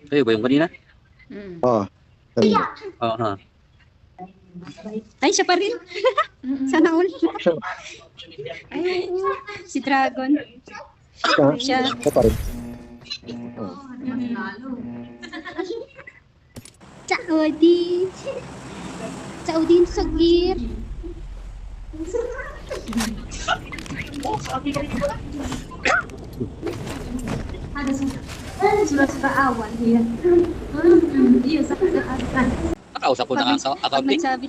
Kayo ba yung kanina? Oo. Oo, ha. Ay, siya pa rin. Sana all. Ay, si Dragon. Siya. Siya pa rin. Saudi. Saudi Sagir. Nakausap ko na ang Pag accounting. nagsabi,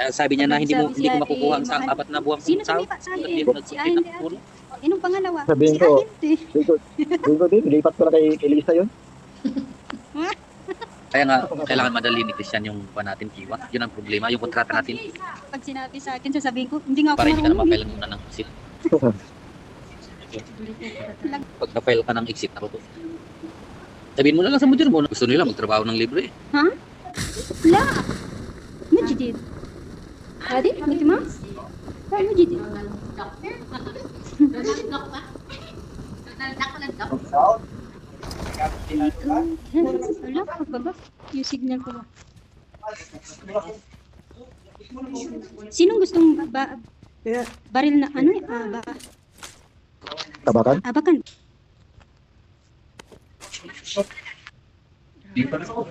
Sabi niya na hindi ko makukuha ang mahal. 4 na buwang Sino sahod. sumipa sa akin? Hindi mo Si nagsulit ng Ahente. puno. Inong pangalawa? Sabihin Si ko, Ahente. Dito din, lipat ko na kay Elisa yun. Kaya nga, kailangan madali ni Christian yung pa natin kiwa. Yun ang problema, yung kontrata natin. Pag sinabi sa akin, sasabihin ko, hindi nga ako Para hindi ka na marunong. ma-file muna ng exit. Pag na-file ka ng exit, ako to. Sabihin mo na lang sa manager mo, gusto nila magtrabaho ng libre. Ha? لا ما جديد هذه ميكي ماوس لا مو جديد لا baba yung signal ko ba sinong gustong baril na ano Tabakan? abakan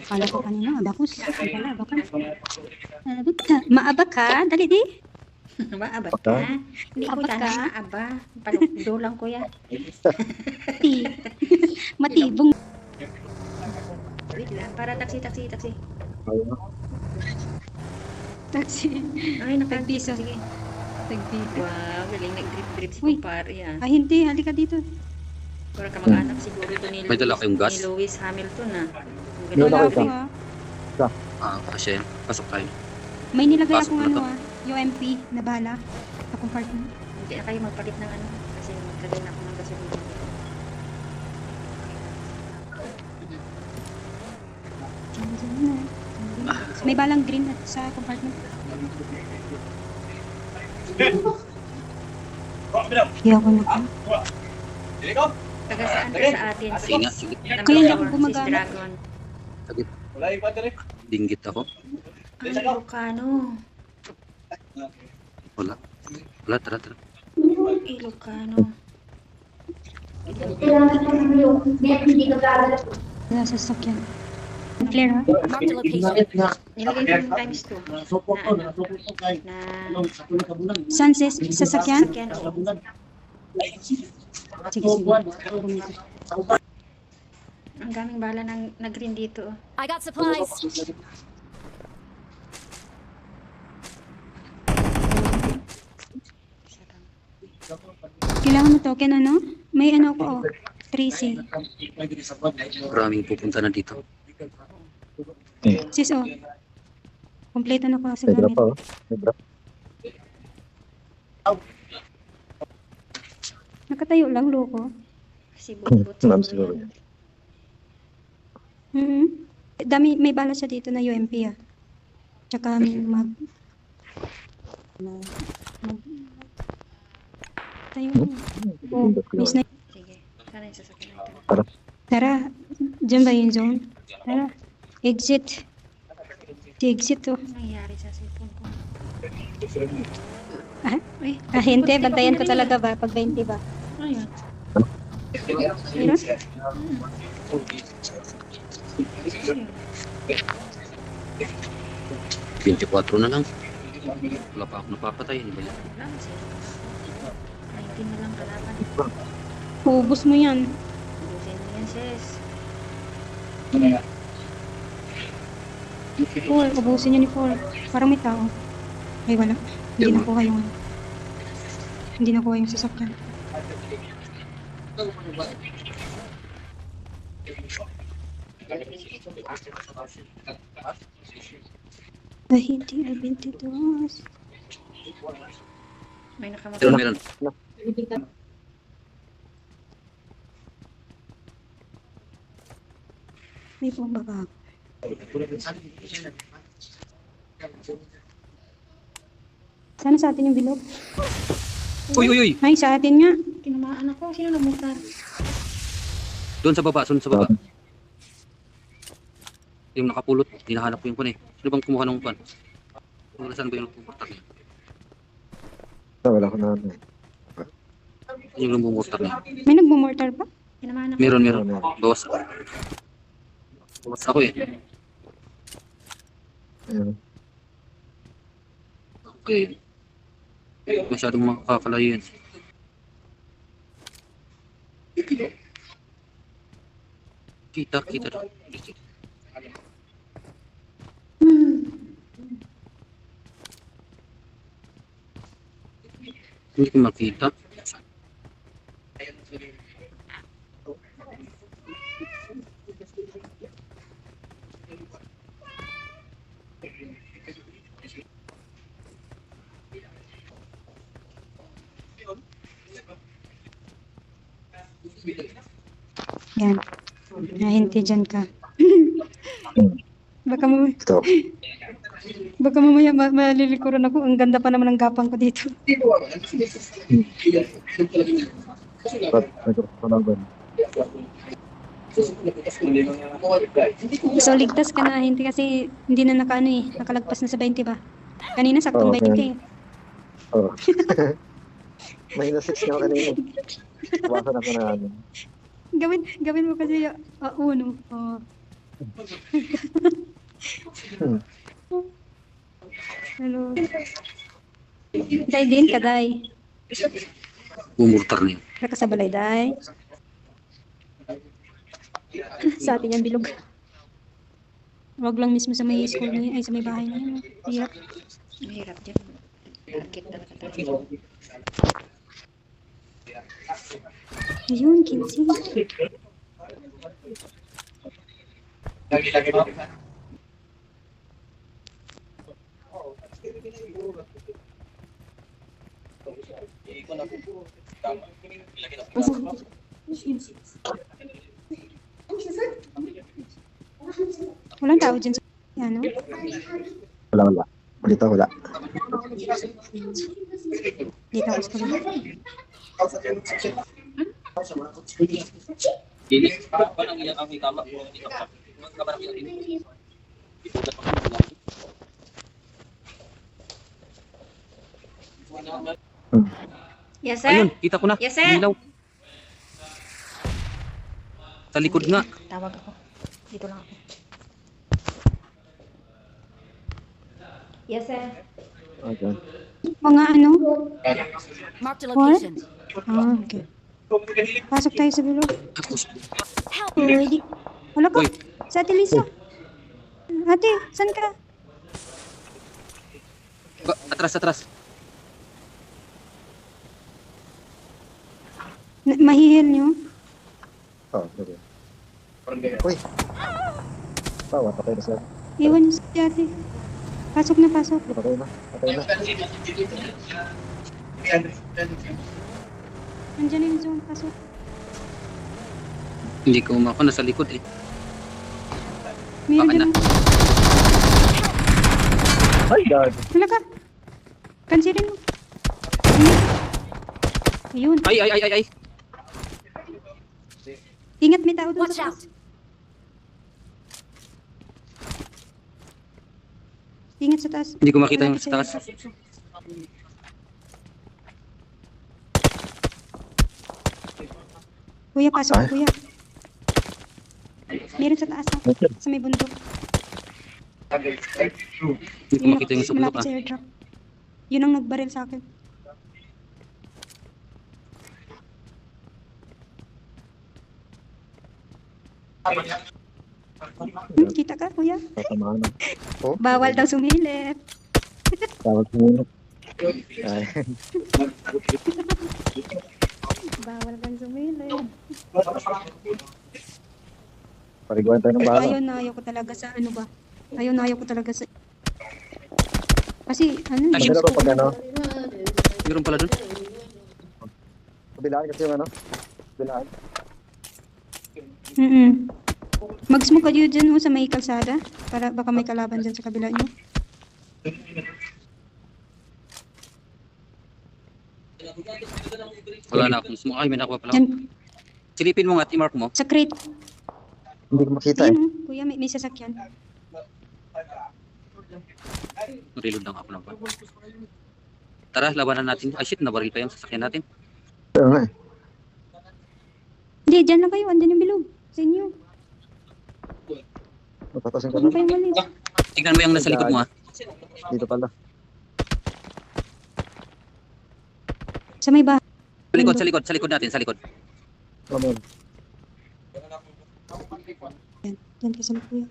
kala ko kanina abakos pala abakan maabak ka dali di Maabot ka? Hindi ko Abot ka? tanong maaba. Palukdo lang ko yan. Mati. Matibong. Wait lang. Para taksi. Taxi. Ay, Tagpiso. Sige. Tagpiso. Wow, galing nag-drip si Uy. Kupar. Yan. Ah, hindi. Halika dito. Para ka mag-anak siguro ito ni May dala kayong gas? Ni Lewis Hamilton na. Yun Wala ako ko isa. Kasi yan, pasok tayo. May nilagay Pasok akong na to. UMP na bala. Sa compartment. Hindi na kayo magpalit ng ano. Kasi magkagay na ako ng gasolina. May balang green at sa compartment. Hindi ako na. Taga saan ka sa atin? Sige nga, sige. Kaya hindi ako gumagamit. Si Dragon. Dinggit ako. Ay, Ilocano. Wala. Wala, tara. Ilocano. Nasa sasakyan. Clear ha? Nilagay ko yung times 2. Na Saan sasakyan? sakyan. Sige. Ang daming bala na green dito. I got supplies. Kailangan mo token ano? May ano ko 3C. Maraming pupunta na dito. Sis kompleto na ko sa May drop gamit. pa, oh. May drop. Nakatayo lang loko. Si Butbut. Ma'am, siguro yan. Dami, may bala siya dito na UMP Tsaka tayo. May sniper. Sige. Sana yung sasakyan natin. Tara, dyan ba yung zone? Tara, exit. Exit to. Anong nangyari sa cellphone ko? Hinte, bantayan ko talaga ba? Pag 20 ba? Ayun. Meron? 24 na lang. Wala pa ako napapatay. Ano ba yan? Wala kasi. 19 na lang kalaban. Ubus mo yan. Busin mo yan, sis. Four, ubusin niyo ni Four. Parang may tao. Ay, wala. Hindi nakuha yung sasakyan. Ay, hindi. Ay, 22. May nakamatay. Meron. May bumaba. Sana sa atin yung bilog? Uy! Ay, sa atin nga. Tinamaan ako. Sino namutan? Doon sa baba, doon sa baba. Yung nakapulot, hinahanap ko yung pan eh. Sino bang kumuha ng pan? Kung saan ba yung lumumurtak niya? Wala ko na ano. Yung lumumurtak niya. May nagmumortar pa? Pinamahan ako. Meron. Bawas. Bawas ako eh. Ayun. Okay. Masyadong makakalayo yan. Kita. Hindi ko makita. Yan. Nahinti dyan ka. Ito. Baka mamaya malilikuran ako. Ang ganda pa naman ng gapang ko dito. Ba't nagkakalaban? So, ligtas ka na. Hindi kasi hindi na nakalagpas na sa 20 ba? Kanina saktong Oo, 20 eh. Oo. May na-6 na ako kanina. Buwasan ako na ano. Gawin mo kasi uno. Oh. Hello. Day din ka, day. Lumumurtak niya. Kaka sa balay, day. Sa atin yan, bilog. Wag lang mismo sa may school niya, ay sa may bahay niya. Hirap. Mahirap dyan. Market talaga tayo. Ayun, 15. Walang tao dyan sa ano? Wala. Dito wala. Dito ako sa kabila. Hindi. Parang ilang ang itama. Kabarang ilang ini. Yes, sir. Ayun, kita ko na. Yes, sir. Ilaw. Sa likod nga. Tawag ako. Dito lang ako. Yes, sir. Okay. Mga ano? Marked a location. Ah, okay. Pasok tayo sa bilog. Help! Ready? Wala ka? Uy. Sa Ate Lisa. Ate, saan ka? Atras. Mahihil nyo? Oh, sige. Uy! Bawa, patay na siya. Iwan nyo si Ate. Pasok na. Patay na. Nandiyan na yung zone. Pasok. Hindi ko umako. Nasa likod eh. Meron Baka dyan. Ay, God! Wala ka. Cancelin mo. Ayun. Ay. Ingat, may tao doon Watch sa out! taas. Ingat sa taas. Hindi ko makita yung Malapit sa taas. sa'yo. Kuya, pasok. Ay. Kuya. Meron sa taas. Sa may bundok. Hindi ko makita yung sa bundok Malapit ah. sa airdrop. Yun ang nagbaril sa akin. Kita ka, kuya? Tatamaan na. Oh, Bawal daw sumilip. Bawal sumunod. Ay. Bawal kang sumilip. Pariguan tayo ng bala. Ayaw ko talaga sa ano ba? Ayaw ko talaga sa... Kasi ano, Ay, Maganda pa pag ano. Meron pala dun. Kabilaan kasi yung ano. Kabilaan. Mag-smoke kayo dyan sa may kalsada para baka may kalaban dyan sa kabila nyo. Wala na akong smoke. Ay, may nakuha pala. Yan. Silipin mo nga at i-mark mo. Sa crate. Hindi ko makita eh. Ayun, oh. Kuya, may sasakyan. Reload lang ako ng bag. Tara, labanan natin. Ay shit, nabaril pa yung sasakyan natin. Kaya nga eh. Hindi, dyan lang kayo. Andyan yung bilog. Sa inyo. Matatasing ka Huwag mo na. kayong malit. Tignan mo yung nasa likod mo ha. Dito pala. Sa may bahay. Sa likod natin, sa likod. Amen. Dyan kasama kuya.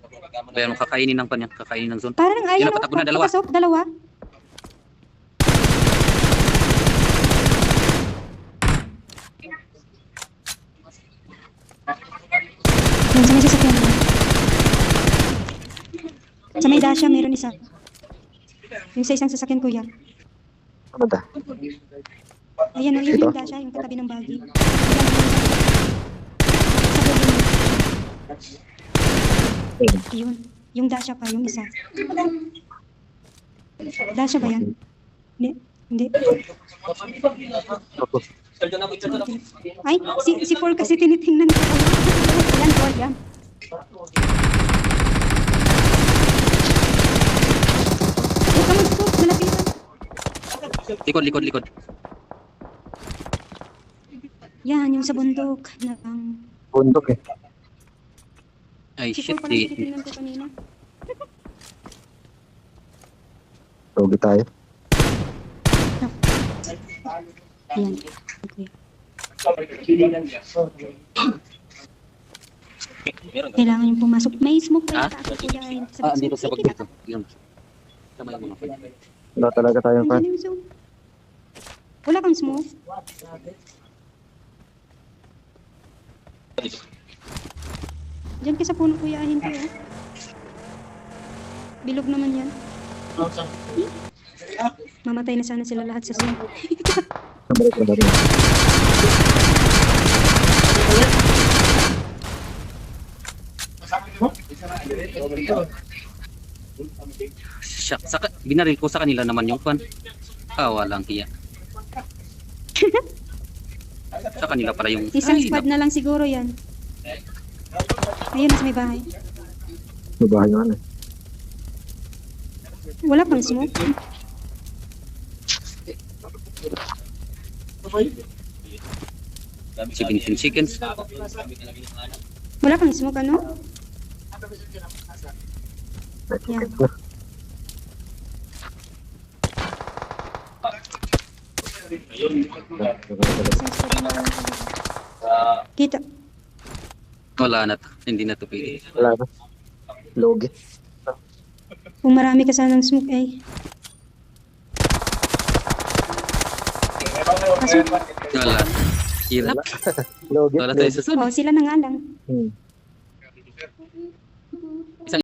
Kaya mo kakainin ng pan yan, kakainin ng zone. Parang Yun, ayan, napatakbo na, dalawa. Papasok, dalawa. Yan, sa may sasakyan. Sa may dasha, meron isa. Yung sa isang sasakyan, kuya. Ano ba? Ayan, oh, yun Ito? yung dasha, yung katabi ng buggy. Yun, yung dasha pa, yung isa. Dasha ba yan? Hindi. Hindi. Tapos, Ay, si Paul kasi tinitingnan ko. Ayan, Paul, yan. Huwag ka mag-scoop, malapitan. Likod. Yan, yung sa bundok. Na, bundok eh. Ay si shit, Paul pala tinitingnan ko kanina. Logi tayo. Ayan. Okay. Kailangan yung pumasok. May smoke pa Ha? yung taas, kuya. Ayun, dito sa smoke. bag dito. Yun. Tama yung mga Wala talaga tayong kan. Nandiyan yung zone. Wala kang smoke? Diyan ka sa puno, kuya. Ahin ko, Bilog naman yan. Mamatay na sana sila lahat sa zone. Nabalik na rin. Shucks, binaril ko sa kanila naman yung pan. Walang hiya. Sa kanila pala yung... Isang Ay, squad na lang siguro yan. Ayun, nasa may bahay. Babahay nga na eh. Wala pang smoke. Chicken chickens. Wala kang smoke, ano? Yan. Isang squad na lang. Kita. Wala na to. Hindi na to pwede. Wala na. Logi. Kung marami ka sanang smoke, eh. Pasok. Wala. Hirap. Logi. Wala tayo sa Oh, sila na nga lang. Hmm.